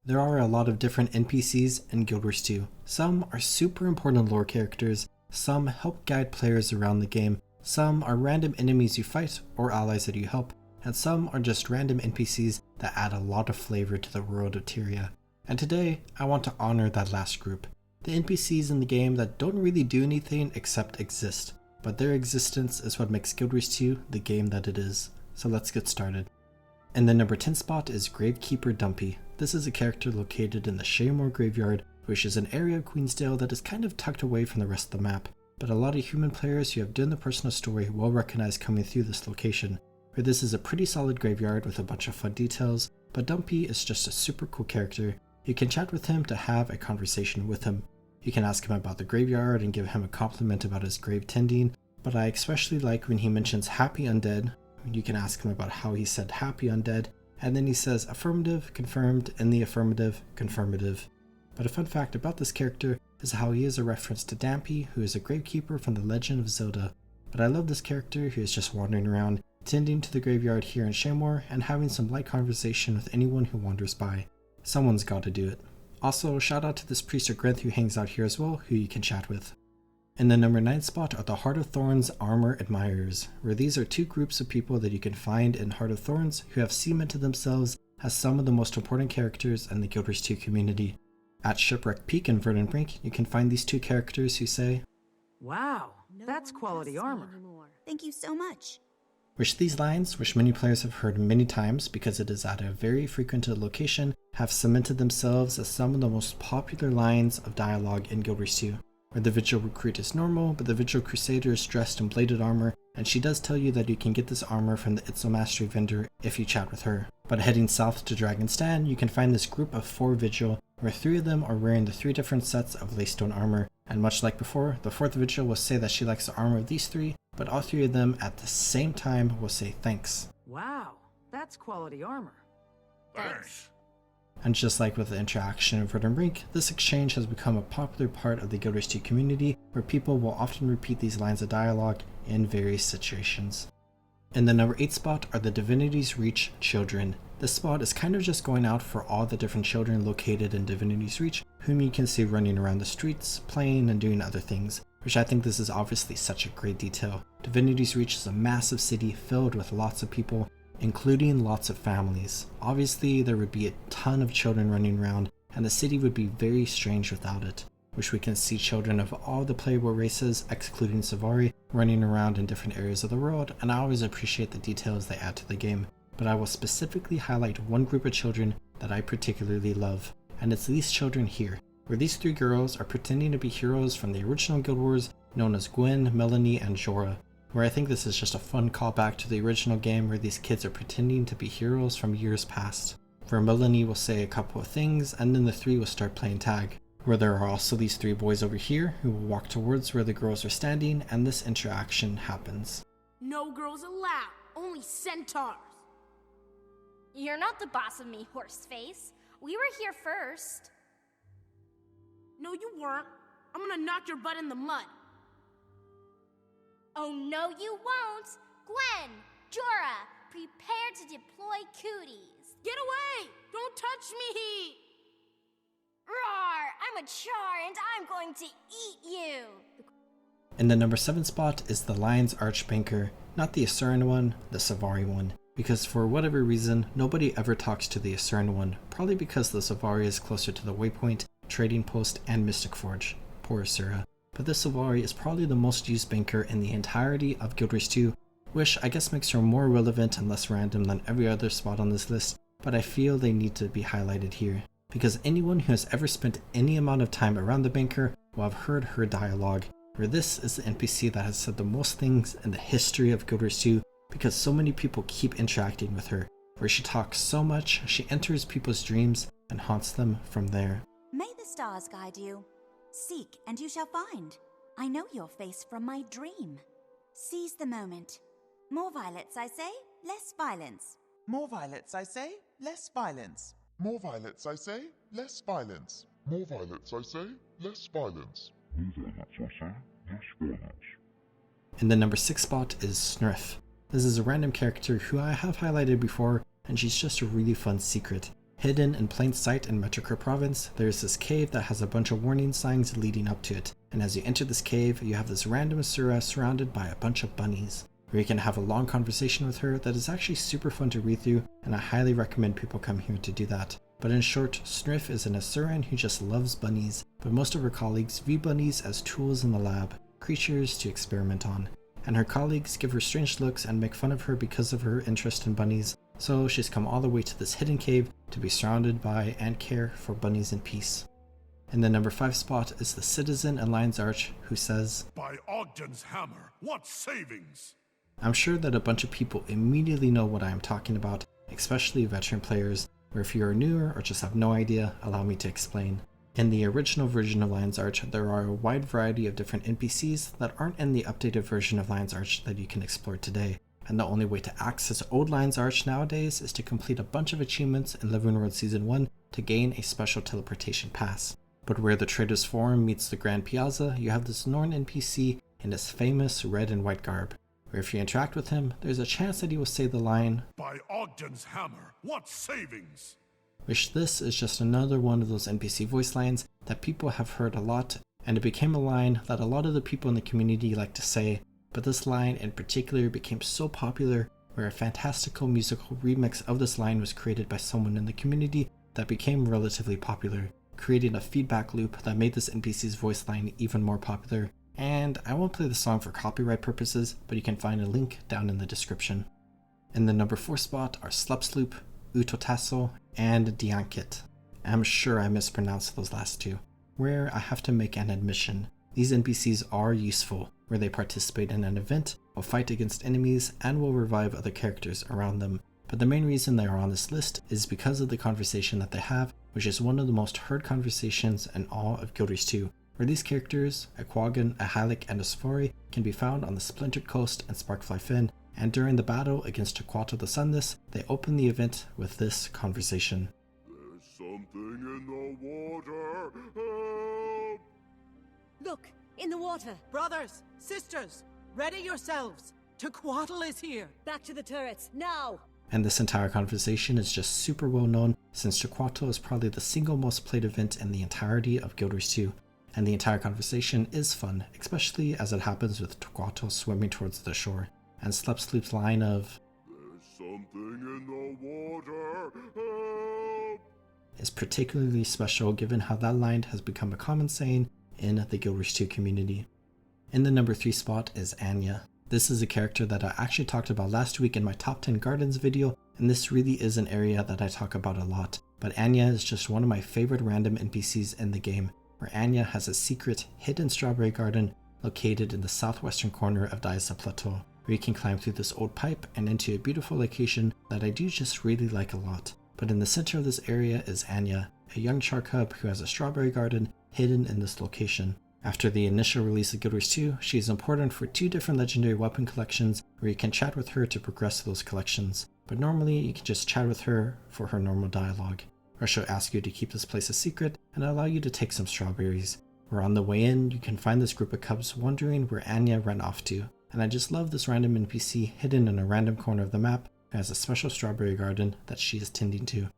There are a lot of different NPCs in Guild Wars 2. Some are super important lore characters, some help guide players around the game, some are random enemies you fight or allies that you help, and some are just random NPCs that add a lot of flavor to the world of Tyria. And today, I want to honor that last group. The NPCs in the game that don't really do anything except exist, but their existence is what makes Guild Wars 2 the game that it is. So let's get started. In the number 10 spot is Gravekeeper Dumpy. This is a character located in the Shaymore Graveyard, which is an area of Queensdale that is kind of tucked away from the rest of the map, but a lot of human players who have done the personal story will recognize coming through this location, where this is a pretty solid graveyard with a bunch of fun details, but Dumpy is just a super cool character. You can chat with him to have a conversation with him. You can ask him about the graveyard and give him a compliment about his grave tending, but I especially like when he mentions happy undead. You can ask him about how he said happy undead, and then he says affirmative, confirmed, in the affirmative, confirmative. But a fun fact about this character is how he is a reference to Dampy, who is a gravekeeper from the Legend of Zelda. But I love this character who is just wandering around, tending to the graveyard here in Shaymore and having some light conversation with anyone who wanders by. Someone's got to do it. Also, shout out to this priest or Grenth who hangs out here as well, who you can chat with. In the number 9 spot are the Heart of Thorns Armor Admirers, where these are two groups of people that you can find in Heart of Thorns who have cemented themselves as some of the most important characters in the Guild Wars 2 community. At Shipwreck Peak and Verdant Brink, you can find these two characters who say, "Wow, that's quality armor. Thank you so much." Which these lines, which many players have heard many times because it is at a very frequented location, have cemented themselves as some of the most popular lines of dialogue in Guild Wars 2. Where the Vigil Recruit is normal, but the Vigil Crusader is dressed in bladed armor, and she does tell you that you can get this armor from the Itzel Mastery vendor if you chat with her. But heading south to Dragon's Stand, you can find this group of 4 Vigil, where 3 of them are wearing the 3 different sets of Laystone armor, and much like before, the 4th Vigil will say that she likes the armor of these 3, but all 3 of them at the same time will say thanks. Wow, that's quality armor. Thanks. And just like with the interaction in Verdant Brink, this exchange has become a popular part of the Guild Wars 2 community, where people will often repeat these lines of dialogue in various situations. In the number 8 spot are the Divinity's Reach children. This spot is kind of just going out for all the different children located in Divinity's Reach, whom you can see running around the streets, playing, and doing other things, which I think this is obviously such a great detail. Divinity's Reach is a massive city filled with lots of people, including lots of families. Obviously, there would be a ton of children running around, and the city would be very strange without it, which we can see children of all the playable races, excluding Sylvari, running around in different areas of the world, and I always appreciate the details they add to the game. But I will specifically highlight one group of children that I particularly love, and it's these children here, where these 3 girls are pretending to be heroes from the original Guild Wars known as Gwen, Melanie, and Jorah. Where I think this is just a fun callback to the original game where these kids are pretending to be heroes from years past. Where Melanie will say a couple of things and then the 3 will start playing tag. Where there are also these 3 boys over here who will walk towards where the girls are standing and this interaction happens. No girls allowed, only centaurs. You're not the boss of me, Horseface. We were here first. No, you weren't. I'm gonna knock your butt in the mud. Oh no you won't! Gwen! Jorah! Prepare to deploy cooties! Get away! Don't touch me! Roar! I'm a char and I'm going to eat you! In the number 7 spot is the Lion's Archbanker, not the Asuran one, the Sylvari one. Because for whatever reason, nobody ever talks to the Asuran one, probably because the Sylvari is closer to the Waypoint, Trading Post, and Mystic Forge. Poor Asura. But this Sylvari is probably the most used banker in the entirety of Guild Wars 2, which I guess makes her more relevant and less random than every other spot on this list, but I feel they need to be highlighted here. Because anyone who has ever spent any amount of time around the banker will have heard her dialogue, where this is the NPC that has said the most things in the history of Guild Wars 2, because so many people keep interacting with her, where she talks so much, she enters people's dreams and haunts them from there. May the stars guide you. Seek, and you shall find. I know your face from my dream. Seize the moment. More violets, I say, less violence. More violets, I say, less violence. More violets, I say, less violence. More violets, I say, less violence. More violets, I say, less violence. In the number 6 spot is Snrif. This is a random character who I have highlighted before, and she's just a really fun secret. Hidden in plain sight in Metriker province, there is this cave that has a bunch of warning signs leading up to it, and as you enter this cave, you have this random Asura surrounded by a bunch of bunnies, where you can have a long conversation with her that is actually super fun to read through, and I highly recommend people come here to do that. But in short, Snrif is an Asuran who just loves bunnies, but most of her colleagues view bunnies as tools in the lab, creatures to experiment on, and her colleagues give her strange looks and make fun of her because of her interest in bunnies, so she's come all the way to this hidden cave to be surrounded by and care for bunnies in peace. In the number 5 spot is the citizen in Lion's Arch who says, "By Ogden's hammer, what savings!" I'm sure that a bunch of people immediately know what I am talking about, especially veteran players, or if you are newer or just have no idea, allow me to explain. In the original version of Lion's Arch, there are a wide variety of different NPCs that aren't in the updated version of Lion's Arch that you can explore today, and the only way to access old Lion's Arch nowadays is to complete a bunch of achievements in Living World Season 1 to gain a special teleportation pass. But where the Trader's Forum meets the Grand Piazza, you have this Norn NPC in his famous red and white garb, where if you interact with him, there's a chance that he will say the line, "By Ogden's hammer, what savings!" which this is just another one of those NPC voice lines that people have heard a lot, and it became a line that a lot of the people in the community like to say, but this line in particular became so popular where a fantastical musical remix of this line was created by someone in the community that became relatively popular, creating a feedback loop that made this NPC's voice line even more popular. And I won't play the song for copyright purposes, but you can find a link down in the description. In the number 4 spot are Slupsloop, Utoctacel, and Diancecht. I'm sure I mispronounced those last two, where I have to make an admission. These NPCs are useful, where they participate in an event, will fight against enemies, and will revive other characters around them. But the main reason they are on this list is because of the conversation that they have, which is one of the most heard conversations in all of Guild Wars 2. Where these characters, a Quaggan, a Halleck, and a Sylvari, can be found on the Splintered Coast and Sparkfly Fen, and during the battle against Utoctacel the Sunless, they open the event with this conversation. "There's something in the water, help!" Look, in the water. Brothers, sisters, ready yourselves. Utoctacel is here. Back to the turrets, now! And this entire conversation is just super well known, since Utoctacel is probably the single most played event in the entirety of Guild Wars 2. And the entire conversation is fun, especially as it happens with Utoctacel swimming towards the shore, and Slupsloop's line of, "There's something in the water, help!" is particularly special given how that line has become a common saying in the Guild Wars 2 community. In the number 3 spot is Anya. This is a character that I actually talked about last week in my top 10 gardens video, and this really is an area that I talk about a lot, but Anya is just one of my favorite random NPCs in the game, where Anya has a secret hidden strawberry garden located in the southwestern corner of Diancecht Plateau, where you can climb through this old pipe and into a beautiful location that I do just really like a lot. But in the center of this area is Anya, a young shark cub who has a strawberry garden hidden in this location. After the initial release of Guild Wars 2, she is important for 2 different legendary weapon collections where you can chat with her to progress those collections, but normally you can just chat with her for her normal dialogue, or she'll ask you to keep this place a secret and allow you to take some strawberries. Where on the way in, you can find this group of cubs wondering where Anya ran off to, and I just love this random NPC hidden in a random corner of the map who has a special strawberry garden that she is tending to.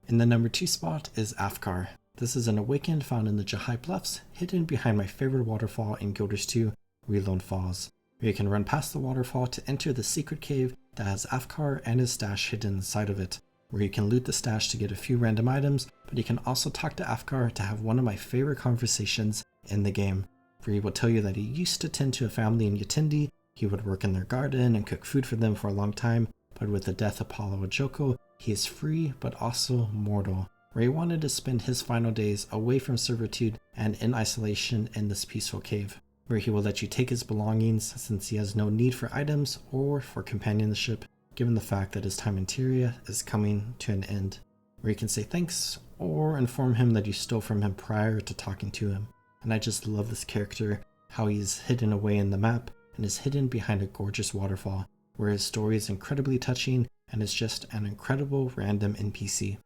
In the number 2 spot is Afkhar. This is an awakened found in the Jahai Bluffs, hidden behind my favorite waterfall in Guild Wars 2, Relone Falls, where you can run past the waterfall to enter the secret cave that has Afkhar and his stash hidden inside of it, where you can loot the stash to get a few random items, but you can also talk to Afkhar to have one of my favorite conversations in the game, where he will tell you that he used to tend to a family in Yatindi, he would work in their garden and cook food for them for a long time, but with the death of Paulo Ojoko, he is free but also mortal, where he wanted to spend his final days away from servitude and in isolation in this peaceful cave, where he will let you take his belongings since he has no need for items or for companionship, given the fact that his time in Tyria is coming to an end, where you can say thanks or inform him that you stole from him prior to talking to him. And I just love this character, how he's hidden away in the map and is hidden behind a gorgeous waterfall, where his story is incredibly touching and is just an incredible random NPC.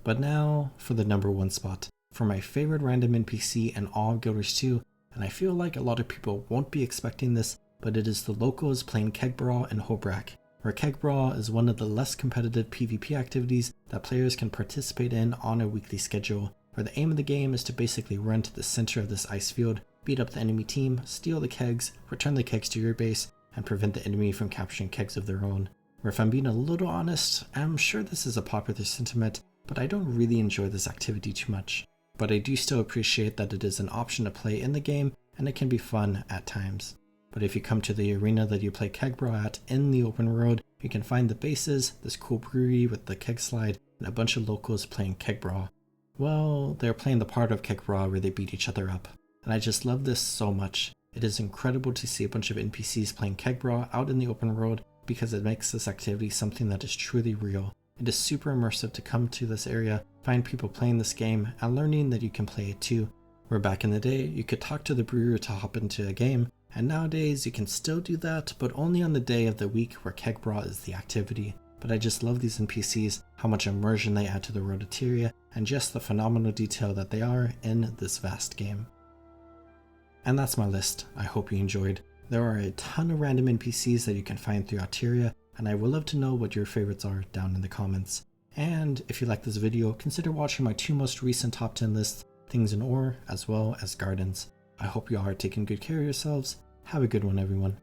But now for the number 1 spot, for my favorite random NPC in all of Guild Wars 2, and I feel like a lot of people won't be expecting this, but it is the locals playing Keg Brawl in Hobrak, where Keg Brawl is one of the less competitive PvP activities that players can participate in on a weekly schedule, where the aim of the game is to basically run to the center of this ice field, beat up the enemy team, steal the kegs, return the kegs to your base, and prevent the enemy from capturing kegs of their own. Where if I'm being a little honest, I'm sure this is a popular sentiment, but I don't really enjoy this activity too much. But I do still appreciate that it is an option to play in the game, and it can be fun at times. But if you come to the arena that you play Keg Brawl at in the open world, you can find the bases, this cool brewery with the keg slide, and a bunch of locals playing Keg Brawl. Well, they're playing the part of Keg Brawl where they beat each other up. And I just love this so much. It is incredible to see a bunch of NPCs playing Keg Brawl out in the open world because it makes this activity something that is truly real. It is super immersive to come to this area, find people playing this game, and learning that you can play it too. Where back in the day, you could talk to the brewer to hop into a game, and nowadays you can still do that, but only on the day of the week where Keg Brawl is the activity. But I just love these NPCs, how much immersion they add to the world of Tyria, and just the phenomenal detail that they are in this vast game. And that's my list. I hope you enjoyed. There are a ton of random NPCs that you can find throughout Tyria, and I would love to know what your favorites are down in the comments. And if you like this video, consider watching my 2 most recent top 10 lists, Things in Ore as well as Gardens. I hope you all are taking good care of yourselves. Have a good one, everyone.